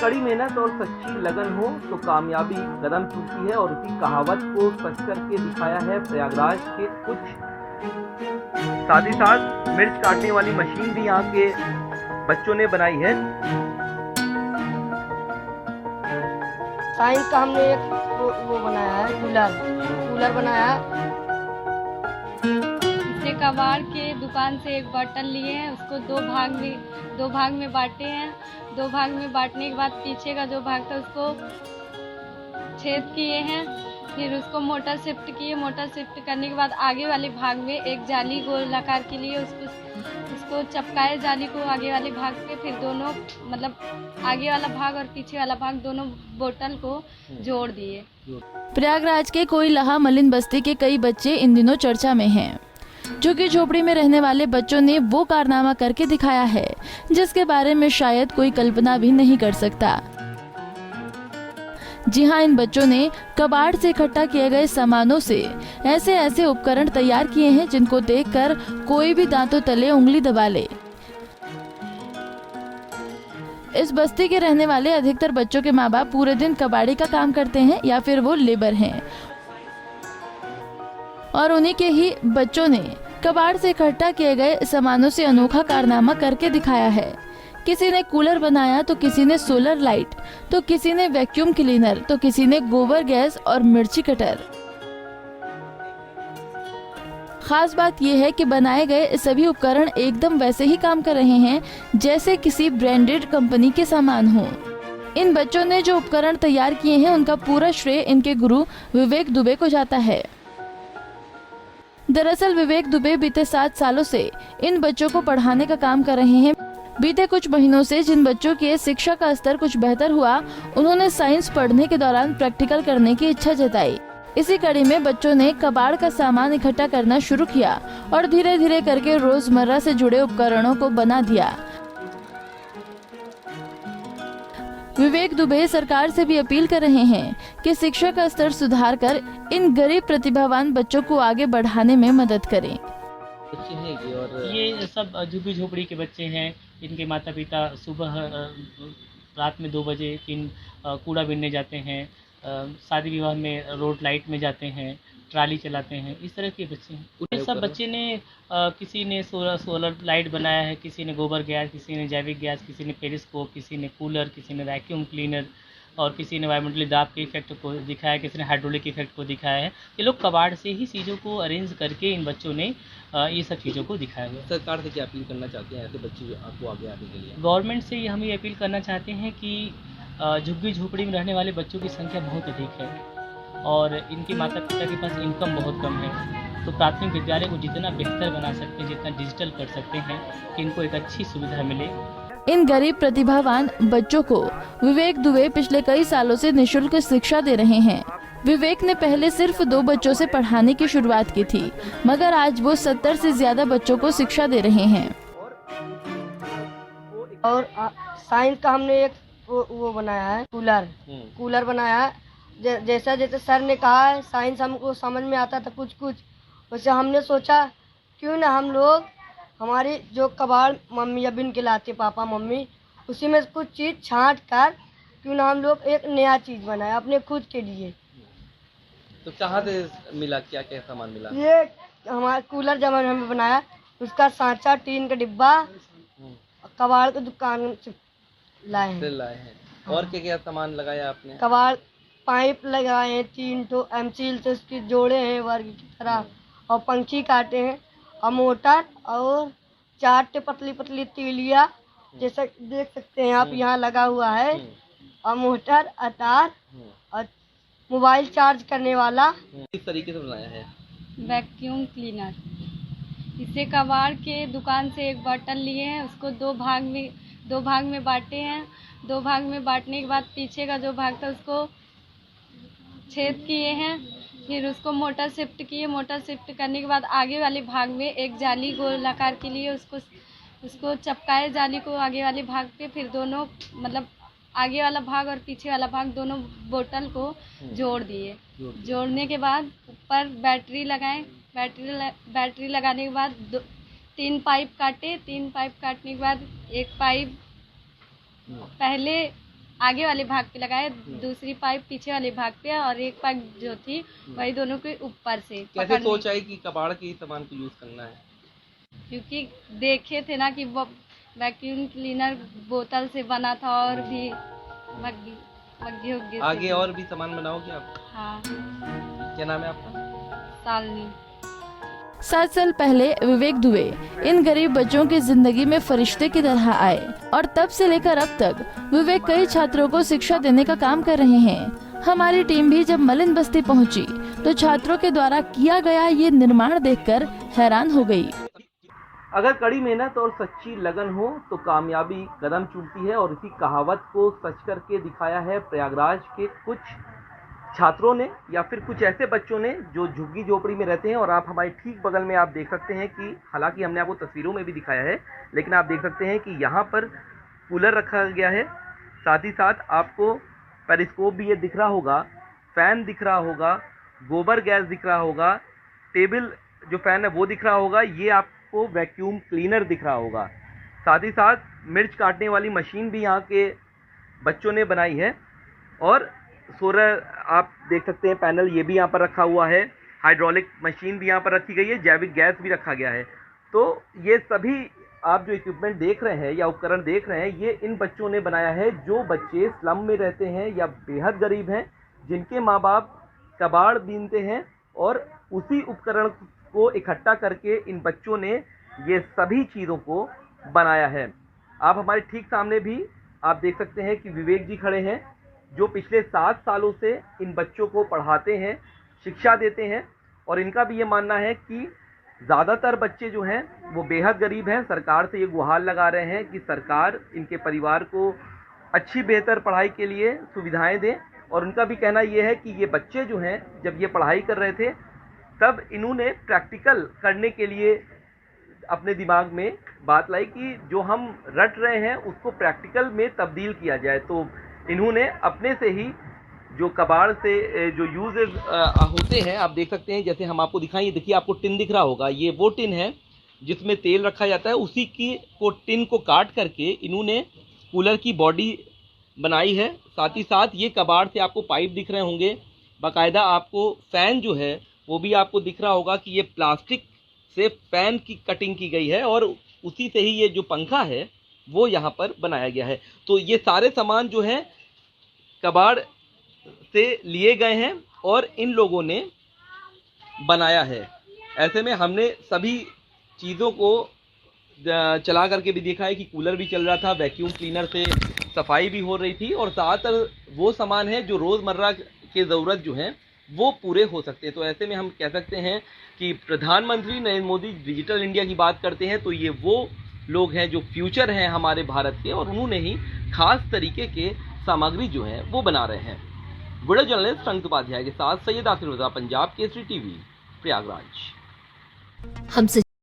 कड़ी मेहनत और सच्ची लगन हो तो कामयाबी कदम चूमती है, और उसी कहावत को सच करके दिखाया है प्रयागराज के कुछ। साथ ही साथ मिर्च काटने वाली मशीन भी यहाँ के बच्चों ने बनाई है। साइंस का हमने एक वो बनाया है, कूलर बनाया है। इसे कबाड़ के दुकान से एक बर्तन लिए हैं, उसको दो भाग में बांटे हैं। दो भाग में बांटने के बाद पीछे का जो भाग था उसको छेद किए हैं, फिर उसको मोटर शिफ्ट किए। मोटर शिफ्ट करने के बाद आगे वाले भाग में एक जाली गोलाकार के लिए उसको चपकाए जाली को आगे वाले भाग पे, फिर दोनों मतलब आगे वाला भाग और पीछे वाला भाग दोनों बोतल को जोड़ दिए। प्रयागराज के कोइलहा मलिन बस्ती के कई बच्चे इन दिनों चर्चा में हैं। झुग्गी झोपड़ी में रहने वाले बच्चों ने वो कारनामा करके दिखाया है जिसके बारे में शायद कोई कल्पना भी नहीं कर सकता। जी हाँ, इन बच्चों ने कबाड़ से इकट्ठा किए गए सामानों से ऐसे उपकरण तैयार किए हैं जिनको देखकर कोई भी दांतों तले उंगली दबा ले। इस बस्ती के रहने वाले अधिकतर बच्चों के माँ बाप पूरे दिन कबाड़ी का काम करते हैं या फिर वो लेबर हैं, और उन्हीं के ही बच्चों ने कबाड़ से इकट्ठा किए गए सामानों से अनोखा कारनामा करके दिखाया है। किसी ने कूलर बनाया तो किसी ने सोलर लाइट, तो किसी ने वैक्यूम क्लीनर, तो किसी ने गोबर गैस और मिर्ची कटर। खास बात यह है कि बनाए गए सभी उपकरण एकदम वैसे ही काम कर रहे हैं जैसे किसी ब्रांडेड कंपनी के सामान हो। इन बच्चों ने जो उपकरण तैयार किए हैं उनका पूरा श्रेय इनके गुरु विवेक दुबे को जाता है। दरअसल विवेक दुबे बीते 7 सालों से इन बच्चों को पढ़ाने का काम कर रहे हैं। बीते कुछ महीनों से जिन बच्चों के शिक्षा का स्तर कुछ बेहतर हुआ, उन्होंने साइंस पढ़ने के दौरान प्रैक्टिकल करने की इच्छा जताई। इसी कड़ी में बच्चों ने कबाड़ का सामान इकट्ठा करना शुरू किया और धीरे धीरे करके रोजमर्रा से जुड़े उपकरणों को बना दिया। विवेक दुबे सरकार से भी अपील कर रहे हैं कि शिक्षा का स्तर सुधार कर इन गरीब प्रतिभावान बच्चों को आगे बढ़ाने में मदद करें। ये सब झुग्गी झोपड़ी के बच्चे हैं। इनके माता पिता सुबह रात में 2 बजे कूड़ा बीनने जाते हैं, शादी विवाह में रोड लाइट में जाते हैं, ट्राली चलाते हैं। इस तरह के बच्चे हैं। सब बच्चे ने किसी ने सोलर लाइट बनाया है, किसी ने गोबर गैस, किसी ने जैविक गैस, किसी ने पेरिस्कोप, किसी ने कूलर, किसी ने वैक्यूम क्लीनर, और किसी ने वायुमंडलीय दाब के इफेक्ट को दिखाया, किसी ने हाइड्रोलिक इफेक्ट को दिखाया है। ये लोग कबाड़ से ही चीज़ों को अरेंज करके इन बच्चों ने ये सब चीज़ों को दिखाया हुआ है। सरकार से क्या अपील करना चाहते हैं ऐसे बच्चे आपको आगे आने के लिए? गवर्नमेंट से हम ये अपील करना चाहते हैं कि झुग्गी झोपड़ी में रहने वाले बच्चों की संख्या बहुत अधिक है और इनके माता पिता के पास इनकम बहुत कम है। तो प्राथमिक विद्यालय को जितना बेहतर बना सकते हैं, जितना डिजिटल कर सकते हैं कि इनको एक अच्छी सुविधा मिले। इन गरीब प्रतिभावान बच्चों को विवेक दुबे पिछले कई सालों से निःशुल्क शिक्षा दे रहे हैं। विवेक ने पहले सिर्फ 2 बच्चों से पढ़ाने की शुरुआत की थी, मगर आज वो 70 से ज्यादा बच्चों को शिक्षा दे रहे हैं। और साइंस का हमने एक वो बनाया है, कूलर बनाया है। जैसा सर ने कहा है, साइंस हमको समझ में आता था कुछ वैसे हमने सोचा क्यों ना हम लोग हमारी जो कबाड़ मम्मी या बिन के लाते पापा मम्मी, उसी में कुछ चीज़ छांट कर क्यों ना हम लोग एक नया चीज़ बनाए अपने खुद के लिए। तो कहाँ से मिला, क्या क्या सामान मिला? ये हमारा कूलर जब हमने बनाया, उसका सांचा, टीन का डिब्बा कबाड़ की दुकान से लाए हैं। और क्या क्या सामान लगाया आपने? कबाड़ पाइप लगाए हैं, 3 तो एमसील से उसके जोड़े हैं वर्ग की तरह, और पंखी काटे हैं, और मोटर, और 4 पतली पतली तीलिया जैसा देख सकते हैं आप यहाँ लगा हुआ है, और मोटर, अतार, और मोबाइल चार्ज करने वाला। किस तरीके से बनाया है? Vacuum cleaner. इसे कबाड़ के दुकान से एक बर्तन लिए हैं, उसको दो भाग में बांटे हैं। 2 भाग में बांटने के बाद पीछे का जो भाग था उसको छेद किए हैं, फिर उसको मोटर शिफ्ट किए। मोटर शिफ्ट करने के बाद आगे वाले भाग में एक जाली गोलाकार के लिए उसको चपकाए जाली को आगे वाले भाग पे, फिर दोनों मतलब आगे वाला भाग और पीछे वाला भाग दोनों बोतल को जोड़ दिए। जोड़ने के बाद ऊपर बैटरी लगाएं। बैटरी लगाने के बाद 3 पाइप काटे। 3 पाइप काटने के बाद एक पाइप पहले आगे वाले भाग पे लगाए, दूसरी पाइप पीछे वाले भाग पे, और एक पाइप जो थी वही दोनों के ऊपर से। कैसे सोच आई कि कबाड़ के सामान को यूज करना है? क्योंकि देखे थे ना कि वो वैक्यूम क्लीनर बोतल से बना था, और भी मग्गी उग्गी आगे और भी सामान बनाओगे आप? हाँ। क्या नाम है आपका? सालनी। 7 साल पहले विवेक दुबे इन गरीब बच्चों की जिंदगी में फरिश्ते की तरह आए और तब से लेकर अब तक विवेक कई छात्रों को शिक्षा देने का काम कर रहे हैं। हमारी टीम भी जब मलिन बस्ती पहुंची तो छात्रों के द्वारा किया गया ये निर्माण देखकर हैरान हो गई। अगर कड़ी मेहनत और सच्ची लगन हो तो कामयाबी कदम चूमती है, और इसी कहावत को सच करके दिखाया है प्रयागराज के कुछ छात्रों ने, या फिर कुछ ऐसे बच्चों ने जो झुग्गी झोपड़ी में रहते हैं। और आप हमारे ठीक बगल में आप देख सकते हैं कि हालांकि हमने आपको तस्वीरों में भी दिखाया है, लेकिन आप देख सकते हैं कि यहाँ पर कूलर रखा गया है, साथ ही साथ आपको पेरिस्कोप भी ये दिख रहा होगा, फैन दिख रहा होगा, गोबर गैस दिख रहा होगा, टेबल जो फैन है वो दिख रहा होगा, ये आपको वैक्यूम क्लीनर दिख रहा होगा। साथ ही साथ मिर्च काटने वाली मशीन भी यहाँ के बच्चों ने बनाई है, और सोलर आप देख सकते हैं पैनल ये भी यहाँ पर रखा हुआ है, हाइड्रोलिक मशीन भी यहाँ पर रखी गई है, जैविक गैस भी रखा गया है। तो ये सभी आप जो इक्विपमेंट देख रहे हैं या उपकरण देख रहे हैं, ये इन बच्चों ने बनाया है जो बच्चे स्लम में रहते हैं या बेहद गरीब हैं, जिनके माँ बाप कबाड़ बीनते हैं, और उसी उपकरण को इकट्ठा करके इन बच्चों ने ये सभी चीज़ों को बनाया है। आप हमारे ठीक सामने भी आप देख सकते हैं कि विवेक जी खड़े हैं, जो पिछले 7 सालों से इन बच्चों को पढ़ाते हैं, शिक्षा देते हैं, और इनका भी ये मानना है कि ज़्यादातर बच्चे जो हैं वो बेहद गरीब हैं। सरकार से ये गुहार लगा रहे हैं कि सरकार इनके परिवार को अच्छी बेहतर पढ़ाई के लिए सुविधाएं दें। और उनका भी कहना ये है कि ये बच्चे जो हैं जब ये पढ़ाई कर रहे थे तब इन्होंने प्रैक्टिकल करने के लिए अपने दिमाग में बात लाई कि जो हम रट रहे हैं उसको प्रैक्टिकल में तब्दील किया जाए। तो इन्होंने अपने से ही जो कबाड़ से जो यूजेस होते हैं, आप देख सकते हैं, जैसे हम आपको दिखाएं, ये देखिए आपको टिन दिख रहा होगा, ये वो टिन है जिसमें तेल रखा जाता है। उसी की को टिन को काट करके इन्होंने कूलर की बॉडी बनाई है। साथ ही साथ ये कबाड़ से आपको पाइप दिख रहे होंगे, बाकायदा आपको फैन जो है वो भी आपको दिख रहा होगा कि ये प्लास्टिक से फैन की कटिंग की गई है, और उसी से ही ये जो पंखा है वो यहाँ पर बनाया गया है। तो ये सारे सामान जो है कबाड़ से लिए गए हैं और इन लोगों ने बनाया है। ऐसे में हमने सभी चीज़ों को चला करके भी देखा है कि कूलर भी चल रहा था, वैक्यूम क्लीनर से सफाई भी हो रही थी, और ज़्यादातर वो सामान है जो रोज़मर्रा के ज़रूरत जो हैं वो पूरे हो सकते हैं। तो ऐसे में हम कह सकते हैं कि प्रधानमंत्री नरेंद्र मोदी डिजिटल इंडिया की बात करते हैं तो ये वो लोग हैं जो फ्यूचर हैं हमारे भारत के, और उन्होंने ही खास तरीके के सामग्री जो है वो बना रहे हैं। वीडियो जर्नलिस्ट अंकित उपाध्याय के साथ सैयद आसिफ रजा, पंजाब केसरी टीवी, प्रयागराज। हमसे